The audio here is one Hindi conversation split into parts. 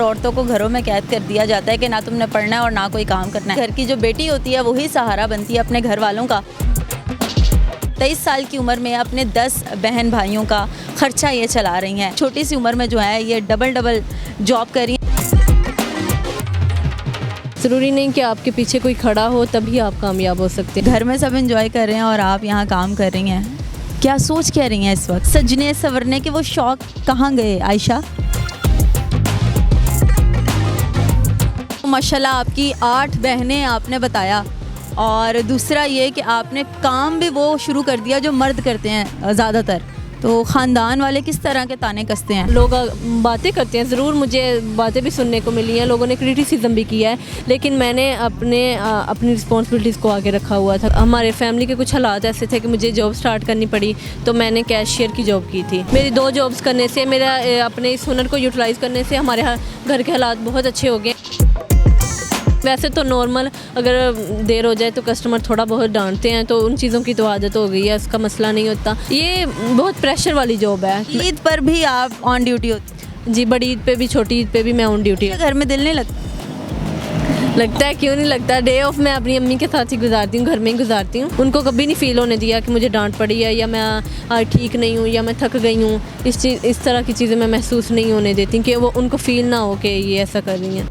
औरतों को घरों में कैद कर दिया जाता है कि ना तुमने पढ़ना है और ना कोई काम करना है। घर की जो बेटी होती है वही सहारा बनती है अपने घर वालों का। 23 साल की उम्र में अपने 10 बहन भाइयों का खर्चा ये चला रही हैं। छोटी सी उम्र में जो है ये डबल जॉब कर रही हैं। ज़रूरी नहीं कि आपके पीछे कोई खड़ा हो तभी आप कामयाब हो सकते हैं। घर में सब एंजॉय कर रहे हैं और आप यहाँ काम कर रही हैं। क्या सोच कह रही हैं इस वक्त? सजने संवरने के वो शौक कहाँ गए आयशा? माशाल्लाह आपकी 8 बहनें आपने बताया, और दूसरा ये कि आपने काम भी वो शुरू कर दिया जो मर्द करते हैं ज़्यादातर। तो ख़ानदान वाले किस तरह के ताने कसते हैं? लोग बातें करते हैं, ज़रूर मुझे बातें भी सुनने को मिली हैं, लोगों ने क्रिटिसिज्म भी किया है, लेकिन मैंने अपनी रिस्पॉन्सिबिलिटीज़ को आगे रखा हुआ था। हमारे फैमिली के कुछ हालात ऐसे थे कि मुझे जॉब स्टार्ट करनी पड़ी, तो मैंने कैशियर की जॉब की थी। मेरी 2 जॉब्स करने से, मेरा अपने इस हुनर को यूटिलाइज़ करने से हमारे घर के हालात बहुत अच्छे हो गए। वैसे तो नॉर्मल अगर देर हो जाए तो कस्टमर थोड़ा बहुत डांटते हैं, तो उन चीज़ों की तो आदत हो गई है, इसका मसला नहीं होता। ये बहुत प्रेशर वाली जॉब है। ईद पर भी आप ऑन ड्यूटी होती? जी, बड़ी ईद पे भी छोटी ईद पे भी मैं ऑन ड्यूटी। घर में दिल नहीं लगता है, क्यों नहीं लगता। डे ऑफ मैं अपनी अम्मी के साथ ही गुजारती हूँ, घर में ही गुजारती हूँ। उनको कभी नहीं फील होने दिया कि मुझे डांट पड़ी है या मैं ठीक नहीं हूँ या मैं थक गई हूँ। इस तरह की चीज़ें मैं महसूस नहीं होने देती कि वो उनको फील ना हो कि ये ऐसा कर रही हैं।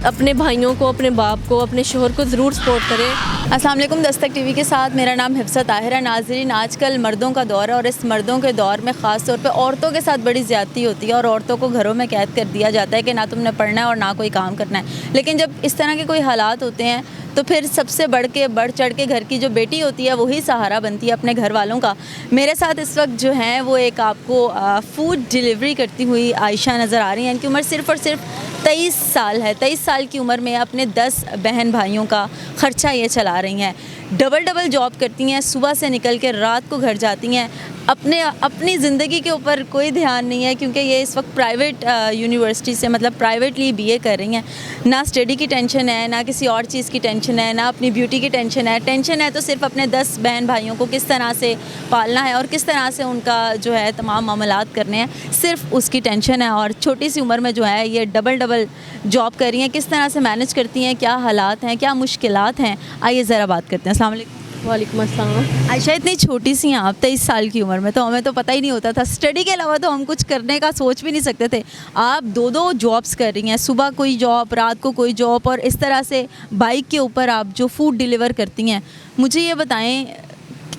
अपने भाइयों को, अपने बाप को, अपने शोहर को ज़रूर सपोर्ट करें। अस्सलाम वालेकुम, दस्तक टीवी के साथ मेरा नाम हिफ्सा ताहिर है। नाज़रीन, आजकल मर्दों का दौर है और इस मर्दों के दौर में ख़ास तौर पे औरतों के साथ बड़ी ज़्यादती होती है और औरतों को घरों में कैद कर दिया जाता है कि ना तुमने पढ़ना है और ना कोई काम करना है। लेकिन जब इस तरह के कोई हालात होते हैं तो फिर सबसे बढ़ चढ़ के घर की जो बेटी होती है वही सहारा बनती है अपने घर वालों का। मेरे साथ इस वक्त जो है वो एक आपको फ़ूड डिलीवरी करती हुई आयशा नज़र आ रही हैं। इनकी उम्र सिर्फ़ और सिर्फ 23 साल है। 23 साल की उम्र में अपने 10 बहन भाइयों का ख़र्चा ये चला रही हैं। डबल जॉब करती हैं, सुबह से निकल के रात को घर जाती हैं। अपनी ज़िंदगी के ऊपर कोई ध्यान नहीं है क्योंकि ये इस वक्त प्राइवेट यूनिवर्सिटी से, मतलब प्राइवेटली बीए कर रही हैं। ना स्टडी की टेंशन है, ना किसी और चीज़ की टेंशन है, ना अपनी ब्यूटी की टेंशन है। टेंशन है तो सिर्फ अपने 10 बहन भाइयों को किस तरह से पालना है और किस तरह से उनका जो है तमाम मामलात करने हैं, सिर्फ उसकी टेंशन है। और छोटी सी उम्र में जो है ये डबल जॉब कर रही हैं। किस तरह से मैनेज करती हैं, क्या हालात हैं, क्या मुश्किलात हैं, आइए ज़रा बात करते हैं। अस्सलाम वालेकुम। वालेकुम अस्सलाम। आयशा, इतनी छोटी सी हैं आप, 23 साल की उम्र में, तो हमें तो पता ही नहीं होता था। स्टडी के अलावा तो हम कुछ करने का सोच भी नहीं सकते थे। आप 2 जॉब्स कर रही हैं, सुबह कोई जॉब, रात को कोई जॉब, और इस तरह से बाइक के ऊपर आप जो फूड डिलीवर करती हैं। मुझे ये बताएं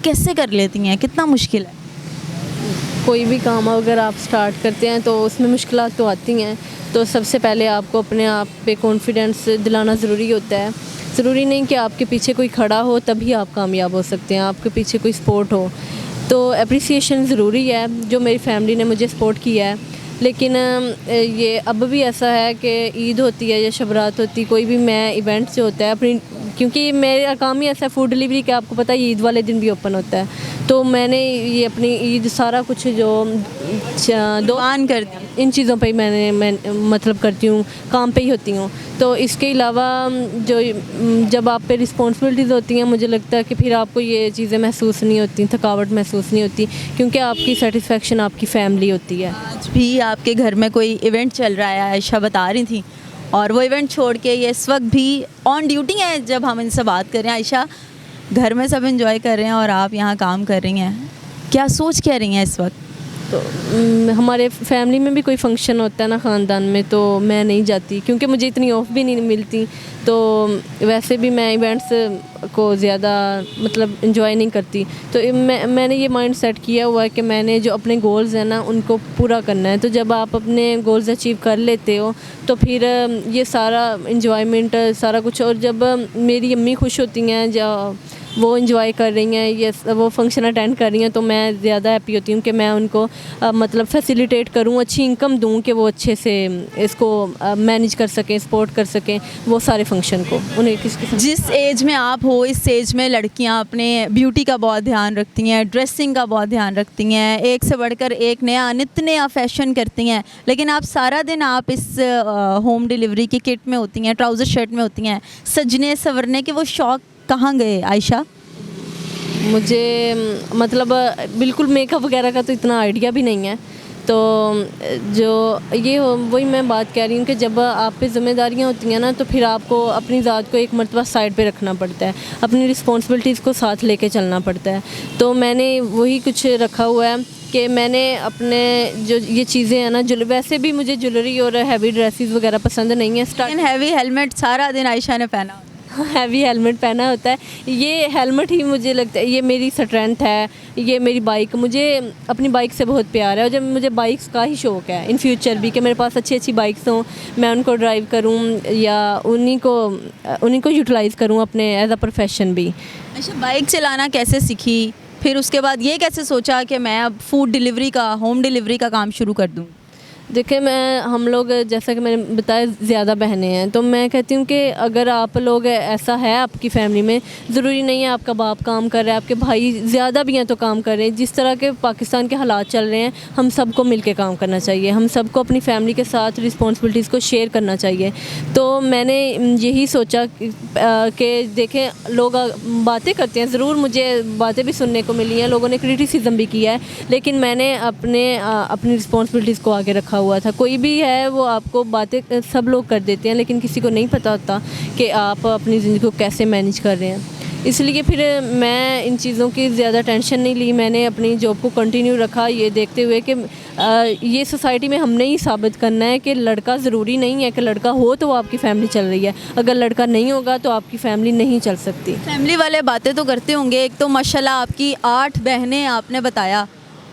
कैसे कर लेती हैं, कितना मुश्किल है? कोई भी काम अगर आप स्टार्ट करते हैं तो उसमें मुश्किलात तो आती हैं। तो सबसे पहले आपको अपने आप पे कॉन्फिडेंस दिलाना ज़रूरी होता है। ज़रूरी नहीं कि आपके पीछे कोई खड़ा हो तभी आप कामयाब हो सकते हैं, आपके पीछे कोई सपोर्ट हो। तो अप्रिसिएशन ज़रूरी है, जो मेरी फैमिली ने मुझे सपोर्ट किया है। लेकिन ये अब भी ऐसा है कि ईद होती है या शब रात होती, कोई भी मैं इवेंट जो होता है अपनी, क्योंकि मेरा काम ही ऐसा है फूड डिलीवरी का, आपको पता है ईद वाले दिन भी ओपन होता है। तो मैंने ये अपनी ईद सारा कुछ जो दुकान करती, इन चीज़ों पे ही मैं मतलब करती हूँ, काम पे ही होती हूँ। तो इसके अलावा जो जब आप पे रिस्पॉन्सिबिलिटीज़ होती हैं, मुझे लगता है कि फिर आपको ये चीज़ें महसूस नहीं होती, थकावट महसूस नहीं होती, क्योंकि आपकी सेटिस्फेक्शन आपकी फैमिली होती है। आज भी आपके घर में कोई इवेंट चल रहा है, आयशा बता रही थी, और वो इवेंट छोड़ के ये इस वक्त भी ऑन ड्यूटी है जब हम इनसे बात कर रहे हैं। आयशा, घर में सब एंजॉय कर रहे हैं और आप यहाँ काम कर रही हैं, क्या सोच कह रही हैं इस वक्त? तो हमारे फैमिली में भी कोई फंक्शन होता है ना ख़ानदान में, तो मैं नहीं जाती क्योंकि मुझे इतनी ऑफ भी नहीं मिलती। तो वैसे भी मैं इवेंट्स को ज़्यादा मतलब एंजॉय नहीं करती। तो मैंने ये माइंड सेट किया हुआ है कि मैंने जो अपने गोल्स हैं ना उनको पूरा करना है। तो जब आप अपने गोल्स अचीव कर लेते हो तो फिर ये सारा एंजॉयमेंट सारा कुछ, और जब मेरी अम्मी खुश होती हैं, जो वो इंजॉय कर रही हैं, ये वो फंक्शन अटेंड कर रही हैं, तो मैं ज़्यादा हैप्पी होती हूँ कि मैं उनको मतलब फैसिलिटेट करूँ, अच्छी इनकम दूँ कि वो अच्छे से इसको मैनेज कर सकें, सपोर्ट कर सकें वो सारे फंक्शन को। उन्हें जिस एज में आप हो, इस एज में लड़कियाँ अपने ब्यूटी का बहुत ध्यान रखती हैं, ड्रेसिंग का बहुत ध्यान रखती हैं, एक से बढ़कर एक नया नित नया फैशन करती हैं। लेकिन आप सारा दिन आप इस होम डिलीवरी की किट में होती हैं, ट्राउज़र शर्ट में होती हैं। सजने संवरने के वो शौक़ कहाँ गए आयशा? मुझे मतलब बिल्कुल मेकअप वगैरह का तो इतना आइडिया भी नहीं है। तो जो ये वही मैं बात कह रही हूँ कि जब आप पे ज़िम्मेदारियाँ होती हैं ना, तो फिर आपको अपनी ज़ात को एक मर्तबा साइड पे रखना पड़ता है, अपनी रिस्पॉन्सिबिलिटीज़ को साथ लेके चलना पड़ता है। तो मैंने वही कुछ रखा हुआ है कि मैंने अपने जो ये चीज़ें हैं ना, वैसे भी मुझे ज्वेलरी और हैवी ड्रेसेस वगैरह पसंद नहीं है। लेकिन हैवी हेलमेट सारा दिन आयशा ने पहना होता हैवी हेलमेट पहना होता है। ये हेलमेट ही मुझे लगता है ये मेरी स्ट्रेंथ है, ये मेरी बाइक, मुझे अपनी बाइक से बहुत प्यार है और जब मुझे बाइक्स का ही शौक़ है इन फ्यूचर भी कि मेरे पास अच्छी अच्छी बाइक्स हों, मैं उनको ड्राइव करूं या उन्हीं को यूटिलाइज़ करूं अपने एज अ प्रोफेशन भी। अच्छा, बाइक चलाना कैसे सीखी, फिर उसके बाद ये कैसे सोचा कि मैं अब फूड डिलीवरी का, होम डिलीवरी का काम शुरू कर दूँ? देखिए हम लोग जैसा कि मैंने बताया ज़्यादा बहनें हैं, तो मैं कहती हूँ कि अगर आप लोग ऐसा है आपकी फ़ैमिली में, ज़रूरी नहीं है आपका बाप काम कर रहा है, आपके भाई ज़्यादा भी हैं तो काम कर रहे हैं, जिस तरह के पाकिस्तान के हालात चल रहे हैं हम सबको मिल के काम करना चाहिए, हम सबको अपनी फ़ैमिली के साथ रिस्पॉन्सिबिलिटीज़ को शेयर करना चाहिए। तो मैंने यही सोचा कि देखें लोग बातें करते हैं, ज़रूर मुझे बातें भी सुनने को मिली हैं, लोगों ने क्रिटिसिज्म भी किया है, लेकिन मैंने अपनी रिस्पॉन्सिबिलिटीज़ को आगे रखा हुआ था। कोई भी है वो आपको बातें सब लोग कर देते हैं, लेकिन किसी को नहीं पता होता कि आप अपनी ज़िंदगी को कैसे मैनेज कर रहे हैं। इसलिए फिर मैं इन चीज़ों की ज़्यादा टेंशन नहीं ली, मैंने अपनी जॉब को कंटिन्यू रखा, ये देखते हुए कि ये सोसाइटी में हमने ही साबित करना है कि लड़का ज़रूरी नहीं है कि लड़का हो तो वो आपकी फ़ैमिली चल रही है, अगर लड़का नहीं होगा तो आपकी फ़ैमिली नहीं चल सकती। फैमिली वाले बातें तो करते होंगे, एक तो माशाल्लाह आपकी 8 बहनें आपने बताया,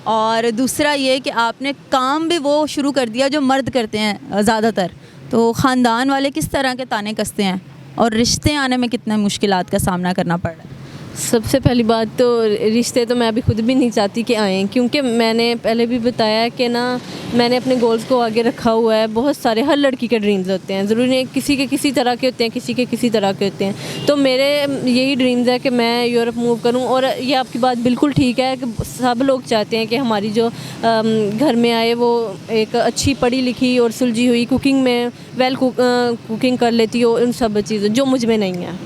और दूसरा ये कि आपने काम भी वो शुरू कर दिया जो मर्द करते हैं ज़्यादातर। तो ख़ानदान वाले किस तरह के ताने कसते हैं और रिश्ते आने में कितने मुश्किलात का सामना करना पड़ रहा है? सबसे पहली बात तो रिश्ते तो मैं अभी खुद भी नहीं चाहती कि आएँ, क्योंकि मैंने पहले भी बताया कि ना मैंने अपने गोल्स को आगे रखा हुआ है। बहुत सारे हर लड़की के ड्रीम्स होते हैं, ज़रूरी नहीं किसी के किसी तरह के होते हैं, किसी के किसी तरह के होते हैं। तो मेरे यही ड्रीम्स है कि मैं यूरोप मूव करूं, और ये आपकी बात बिल्कुल ठीक है कि सब लोग चाहते हैं कि हमारी जो घर में आए वो एक अच्छी पढ़ी लिखी और सुलझी हुई, कुकिंग में कुकिंग कर लेती हो, उन सब चीज़ों जो मुझ में नहीं है।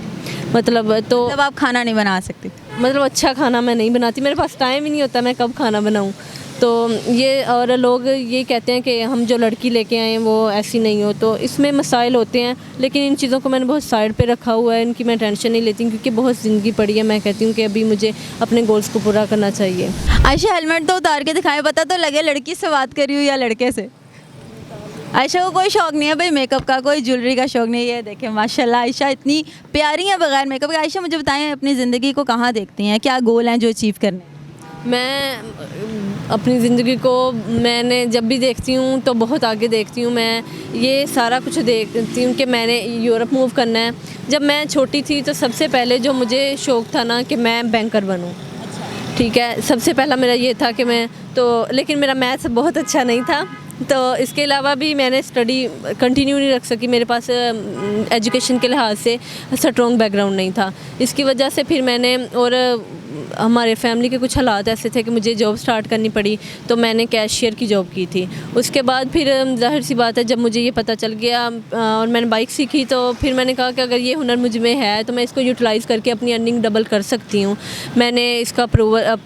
मतलब आप खाना नहीं बना सकते? मतलब अच्छा खाना मैं नहीं बनाती, मेरे पास टाइम ही नहीं होता, मैं कब खाना बनाऊं। तो ये और लोग ये कहते हैं कि हम जो लड़की लेके आए हैं वो ऐसी नहीं हो, तो इसमें मसाइल होते हैं, लेकिन इन चीज़ों को मैंने बहुत साइड पे रखा हुआ है, इनकी मैं टेंशन नहीं लेती क्योंकि बहुत ज़िंदगी पड़ी है। मैं कहती हूँ कि अभी मुझे अपने गोल्स को पूरा करना चाहिए। आयशा, हेलमेट तो उतार के दिखाएं, पता तो लगे लड़की से बात करी हुई या लड़के से। आयशा को कोई शौक़ नहीं है भाई मेकअप का, कोई ज्वेलरी का शौक़ नहीं है। देखें माशाल्लाह आयशा इतनी प्यारी है बगैर मेकअप के। आयशा, मुझे बताएं अपनी ज़िंदगी को कहाँ देखती हैं, क्या गोल हैं जो अचीव करने? मैं अपनी ज़िंदगी को मैंने जब भी देखती हूँ तो बहुत आगे देखती हूँ। मैं ये सारा कुछ देखती हूँ कि मैंने यूरोप मूव करना है। जब मैं छोटी थी तो सबसे पहले जो मुझे शौक़ था ना कि मैं बैंकर बनूँ। ठीक है, सबसे पहला मेरा ये था कि मैं तो, लेकिन मेरा मैथ्स बहुत अच्छा नहीं था, तो इसके अलावा भी मैंने स्टडी कंटिन्यू नहीं रख सकी, मेरे पास एजुकेशन के लिहाज से स्ट्रॉन्ग बैकग्राउंड नहीं था। इसकी वजह से फिर मैंने, और हमारे फैमिली के कुछ हालात ऐसे थे कि मुझे जॉब स्टार्ट करनी पड़ी, तो मैंने कैशियर की जॉब की थी। उसके बाद फिर ज़ाहिर सी बात है जब मुझे ये पता चल गया और मैंने बाइक सीखी, तो फिर मैंने कहा कि अगर ये हुनर मुझ में है तो मैं इसको यूटिलाइज़ करके अपनी अर्निंग डबल कर सकती हूँ। मैंने इसका अप्रूवल,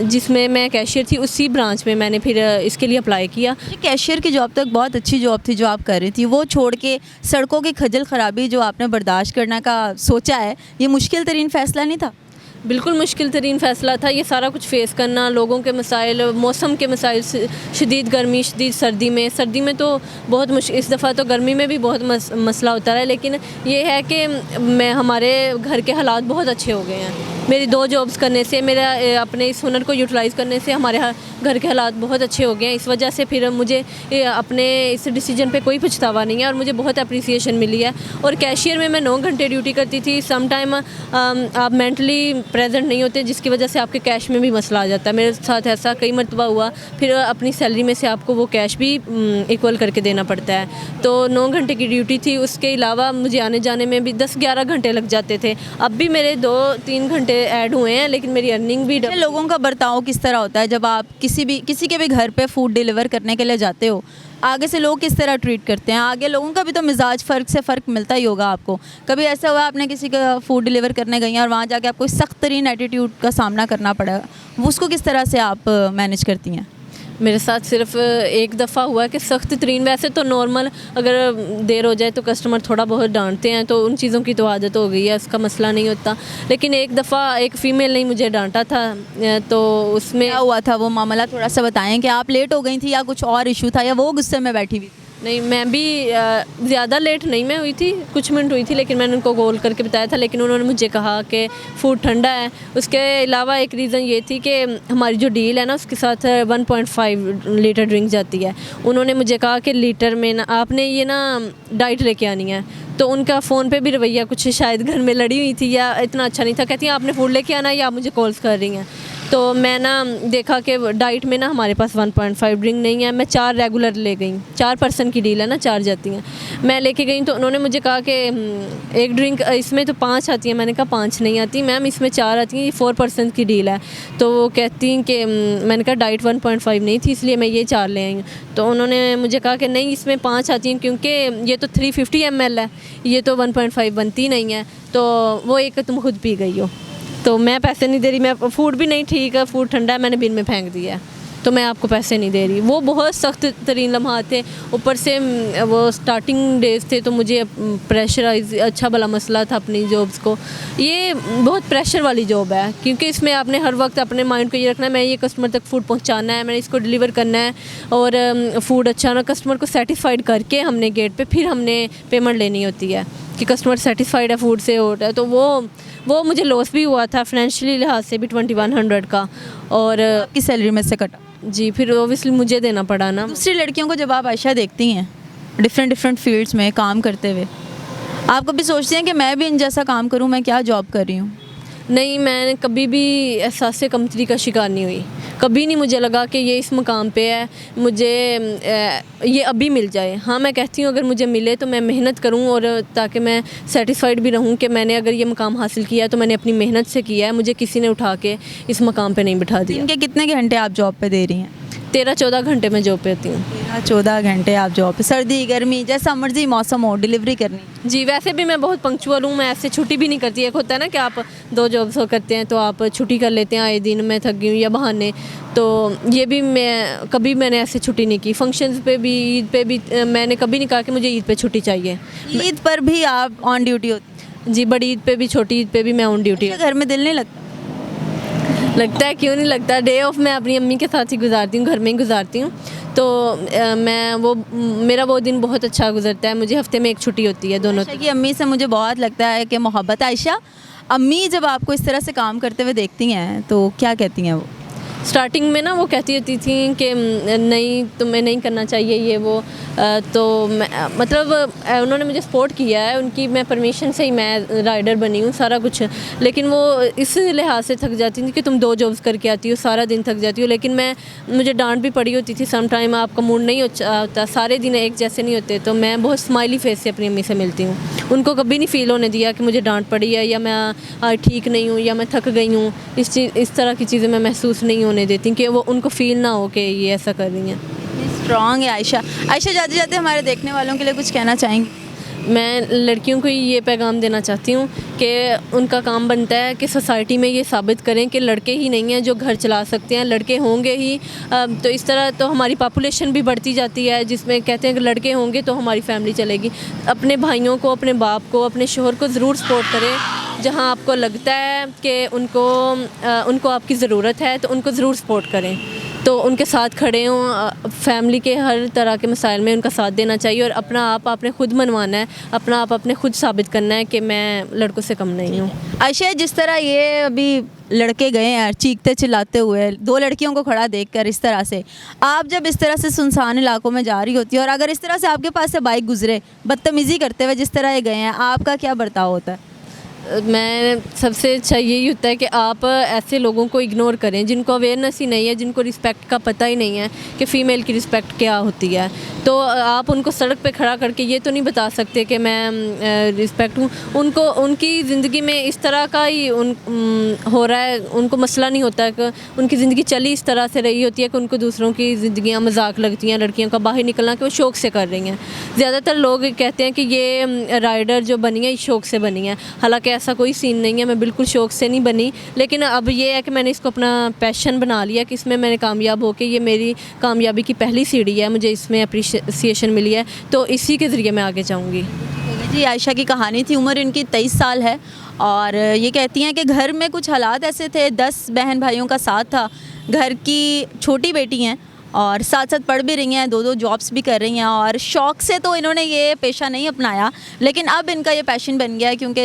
जिसमें मैं कैशियर थी उसी ब्रांच में मैंने फिर इसके लिए अप्लाई किया। कैशियर की जॉब तक बहुत अच्छी जॉब थी जो आप कर रही थी, वो छोड़ के सड़कों की खजल ख़राबी जो आपने बर्दाश्त करने का सोचा है, ये मुश्किल तरीन फ़ैसला नहीं था? बिल्कुल मुश्किल तरीन फ़ैसला था ये सारा कुछ फ़ेस करना, लोगों के मसाइल, मौसम के मसाइल, शदीद गर्मी, शदीद सर्दी में तो बहुत मुश्किल, इस दफ़ा तो गर्मी में भी बहुत मसला होता है, लेकिन ये है कि हमारे घर के हालात बहुत अच्छे हो गए हैं। मेरी 2 जॉब्स करने से, मेरा अपने इस हुनर को यूटिलाइज़ करने से हमारे घर के हालात बहुत अच्छे हो गए हैं। इस वजह से फिर मुझे अपने इस डिसीजन पे कोई पछतावा नहीं है और मुझे बहुत अप्रिसिएशन मिली है। और कैशियर में मैं 9 घंटे ड्यूटी करती थी। सम टाइम आप मेंटली प्रेजेंट नहीं होते, जिसकी वजह से आपके कैश में भी मसला आ जाता है। मेरे साथ ऐसा कई मरतबा हुआ, फिर अपनी सैलरी में से आपको वो कैश भी इक्वल करके देना पड़ता है। तो 9 घंटे की ड्यूटी थी, उसके अलावा मुझे आने जाने में भी 10-11 घंटे लग जाते थे। अब भी मेरे 2-3 घंटे ऐड हुए हैं, लेकिन मेरी अर्निंग भी लोगों का बर्ताव किस तरह होता है जब आप किसी के भी घर पे फूड डिलीवर करने के लिए जाते हो? आगे से लोग किस तरह ट्रीट करते हैं? आगे लोगों का भी तो मिजाज फ़र्क मिलता ही होगा आपको। कभी ऐसा हुआ आपने किसी का फूड डिलीवर करने गई हैं और वहाँ जाके आपको सख्त तरीन एटीट्यूड का सामना करना पड़ा, वो उसको किस तरह से आप मैनेज करती हैं? मेरे साथ सिर्फ एक दफ़ा हुआ है कि सख्त तरीन, वैसे तो नॉर्मल अगर देर हो जाए तो कस्टमर थोड़ा बहुत डांटते हैं, तो उन चीज़ों की तो आदत हो गई है, उसका मसला नहीं होता। लेकिन एक दफ़ा एक फ़ीमेल ने मुझे डांटा था, तो उसमें क्या हुआ था वो मामला, थोड़ा सा बताएं कि आप लेट हो गई थी या कुछ और इशू था या वो गुस्से में बैठी हुई थी? नहीं, मैं भी ज़्यादा लेट नहीं मैं हुई थी, कुछ मिनट हुई थी, लेकिन मैंने उनको कॉल करके बताया था, लेकिन उन्होंने मुझे कहा कि फ़ूड ठंडा है। उसके अलावा एक रीज़न ये थी कि हमारी जो डील है ना, उसके साथ 1.5 लीटर ड्रिंक जाती है। उन्होंने मुझे कहा कि लीटर में ना आपने ये ना डाइट लेके आनी है, तो उनका फ़ोन पे भी रवैया कुछ शायद घर में लड़ी हुई थी या इतना अच्छा नहीं था। कहती हैं आपने फूड लेके आना है या आप मुझे कॉल्स कर रही हैं। तो मैं ना देखा कि डाइट में ना हमारे पास 1.5 ड्रिंक नहीं है। मैं 4 रेगुलर ले गई, 4 पर्सन की डील है ना, 4 जाती हैं। मैं लेके गई तो उन्होंने मुझे कहा कि एक ड्रिंक इसमें तो 5 आती है। मैंने कहा 5 नहीं आती मैम, इसमें 4 आती हैं, ये 4 पर्सन की डील है। तो वो कहती हैं कि मैंने कहा डाइट 1.5 नहीं थी इसलिए मैं ये 4 ले आई हूँ। तो उन्होंने मुझे कहा कि नहीं इसमें 5 आती हैं क्योंकि ये तो 350 ml है, ये तो 1.5 बनती नहीं है, तो वो एक तुम खुद पी गई हो, तो मैं पैसे नहीं दे रही। मैं फ़ूड भी नहीं ठीक है, फ़ूड ठंडा है, मैंने बिन में फेंक दिया है, तो मैं आपको पैसे नहीं दे रही। वो बहुत सख्त तरीन लम्हात थे, ऊपर से वो स्टार्टिंग डेज थे, तो मुझे प्रेशराइज अच्छा भला मसला था अपनी जॉब्स को। ये बहुत प्रेशर वाली जॉब है क्योंकि इसमें आपने हर वक्त अपने माइंड को ये रखना है मैं ये कस्टमर तक फ़ूड पहुंचाना है, मैंने इसको डिलीवर करना है, और फ़ूड अच्छा ना कस्टमर को सेटिस्फाइड करके हमने गेट पे फिर हमने पेमेंट लेनी होती है कि कस्टमर सेटिस्फाइड है फ़ूड से हो रहा है। तो वो मुझे लॉस भी हुआ था फाइनेंशियली लिहाज से भी 2100 का, और आपकी सैलरी में से कटा। जी फिर ओबियसली मुझे देना पड़ा ना। दूसरी लड़कियों को जब आप आयशा देखती हैं डिफरेंट फील्ड्स में काम करते हुए, आप कभी सोचती हैं कि मैं भी इन जैसा काम करूं, मैं क्या जॉब कर रही हूं? नहीं, मैं कभी भी एहसास कमतरी का शिकार नहीं हुई। कभी नहीं मुझे लगा कि ये इस मुकाम पे है, मुझे ये अभी मिल जाए। हाँ, मैं कहती हूँ अगर मुझे मिले तो मैं मेहनत करूँ, और ताकि मैं सेटिस्फाइड भी रहूँ कि मैंने अगर ये मुकाम हासिल किया है तो मैंने अपनी मेहनत से किया है, मुझे किसी ने उठा के इस मुकाम पे नहीं बिठा दिया। इनके कितने घंटे आप जॉब पे दे रही हैं? 13-14 घंटे में जॉब पे आती हूँ। 14 घंटे आप जॉब पे, सर्दी गर्मी जैसा मर्जी मौसम हो डिलीवरी करनी? जी, वैसे भी मैं बहुत पंक्चुअल हूँ, मैं ऐसे छुट्टी भी नहीं करती। एक होता है ना कि आप 2 जॉब्स करते हैं तो आप छुट्टी कर लेते हैं, आए दिन मैं थक गई हूँ या बहाने, तो ये भी मैंने ऐसे छुट्टी नहीं की। फंक्शंस पे भी, ईद पे भी मैंने कभी नहीं कहा कि मुझे ईद पे छुट्टी चाहिए। ईद पर भी आप ऑन ड्यूटी होती? जी, बड़ी ईद पे भी, छोटी ईद पे भी मैं ऑन ड्यूटी। घर में दिल नहीं लगता? लगता है, क्यों नहीं लगता। डे ऑफ मैं अपनी अम्मी के साथ ही गुजारती हूँ, घर में ही गुजारती हूँ, तो मेरा वो दिन बहुत अच्छा गुजरता है। मुझे हफ्ते में एक छुट्टी होती है दोनों की अम्मी से मुझे बहुत लगता है कि मोहब्बत। आयशा, अम्मी जब आपको इस तरह से काम करते हुए देखती हैं तो क्या कहती हैं वो? स्टार्टिंग में ना वो कहती रहती थी कि नहीं तुम्हें नहीं करना चाहिए ये वो, तो मतलब उन्होंने मुझे सपोर्ट किया है, उनकी मैं परमिशन से ही मैं राइडर बनी हूँ सारा कुछ। लेकिन वो इस लिहाज से थक जाती थी कि तुम 2 जॉब्स करके आती हो, सारा दिन थक जाती हो। लेकिन मुझे डांट भी पड़ी होती थी, सम टाइम आपका मूड नहीं होता, सारे दिन एक जैसे नहीं होते। तो मैं बहुत स्माइली फेस से अपनी अम्मी से मिलती हूँ। उनको कभी नहीं फ़ील होने दिया कि मुझे डांट पड़ी है या मैं ठीक नहीं हूँ या मैं थक गई हूँ। इस तरह की चीज़ें मैं महसूस नहीं होने देती कि वो उनको फ़ील ना हो कि ये ऐसा कर रही हैं। स्ट्रॉन्ग है आयशा। आयशा, जाते जाते हमारे देखने वालों के लिए कुछ कहना चाहेंगी? मैं लड़कियों को ये पैगाम देना चाहती हूँ कि उनका काम बनता है कि सोसाइटी में ये साबित करें कि लड़के ही नहीं हैं जो घर चला सकते हैं, लड़के होंगे ही। तो इस तरह तो हमारी पॉपुलेशन भी बढ़ती जाती है, जिसमें कहते हैं कि लड़के होंगे तो हमारी फैमिली चलेगी। अपने भाइयों को, अपने बाप को, अपने शोहर को ज़रूर सपोर्ट करें। जहाँ आपको लगता है कि उनको आपकी ज़रूरत है तो उनको ज़रूर सपोर्ट करें, तो उनके साथ खड़े हों। फैमिली के हर तरह के मसाइल में उनका साथ देना चाहिए, और अपना आप आपने खुद मनवाना है, अपना आप आपने खुद साबित करना है कि मैं लड़कों से कम नहीं हूँ। आयशा, जिस तरह ये अभी लड़के गए हैं चीखते चिल्लाते हुए 2 लड़कियों को खड़ा देखकर, इस तरह से आप जब इस तरह से सुनसान इलाकों में जा रही होती है और अगर इस तरह से आपके पास से बाइक गुजरे बदतमीज़ी करते हुए जिस तरह ये गए हैं, आपका क्या बर्ताव होता है? मैं सबसे अच्छा यही होता है कि आप ऐसे लोगों को इग्नोर करें जिनको अवेयरनेस ही नहीं है, जिनको रिस्पेक्ट का पता ही नहीं है कि फ़ीमेल की रिस्पेक्ट क्या होती है। तो आप उनको सड़क पे खड़ा करके ये तो नहीं बता सकते कि मैं रिस्पेक्ट हूँ। उनको उनकी ज़िंदगी में इस तरह का ही हो रहा है, उनको मसला नहीं होता है कि उनकी ज़िंदगी चली इस तरह से रही होती है कि उनको दूसरों की ज़िंदगियाँ मजाक लगती हैं, लड़कियों का बाहर निकलना कि वो शौक़ से कर रही हैं। ज़्यादातर लोग कहते हैं कि ये राइडर जो बनी है इस शौक़ से बनी है, हालाँकि ऐसा कोई सीन नहीं है, मैं बिल्कुल शौक से नहीं बनी, लेकिन अब ये है कि मैंने इसको अपना पैशन बना लिया कि इसमें मैंने कामयाब होकर, ये मेरी कामयाबी की पहली सीढ़ी है, मुझे इसमें अप्रिसिएशन मिली है, तो इसी के ज़रिए मैं आगे जाऊँगी। जी, आयशा की कहानी थी। उम्र इनकी 23 साल है और ये कहती हैं कि घर में कुछ हालात ऐसे थे, 10 बहन भाइयों का साथ था, घर की छोटी बेटी हैं और साथ साथ पढ़ भी रही हैं, 2-2 जॉब्स भी कर रही हैं और शौक़ से तो इन्होंने ये पेशा नहीं अपनाया, लेकिन अब इनका ये पैशन बन गया है क्योंकि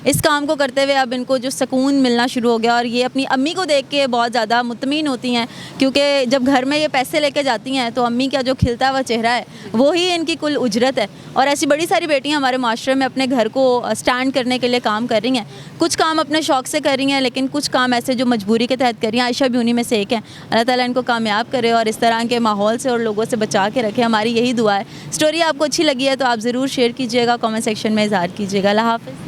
इस काम को करते हुए अब इनको जो सुकून मिलना शुरू हो गया और ये अपनी अम्मी को देख के बहुत ज़्यादा मुतमिन होती हैं क्योंकि जब घर में ये पैसे लेके जाती हैं तो अम्मी का जो खिलता हुआ चेहरा है वो ही इनकी कुल उजरत है। और ऐसी बड़ी सारी बेटियाँ हमारे माशरे में अपने घर को स्टैंड करने के लिए काम कर रही हैं। कुछ काम अपने शौक़ से कर रही हैं, लेकिन कुछ काम ऐसे जो मजबूरी के तहत कर रही हैं। आयशा भी उन्हीं में से एक है। अल्लाह ताला इनको कामयाब करे और इस तरह के माहौल से और लोगों से बचा के रखे, हमारी यही दुआ है। स्टोरी आपको अच्छी लगी है तो आप ज़रूर शेयर कीजिएगा, कमेंट सेक्शन में इज़हार कीजिएगा। अल्लाह हाफ़िज़।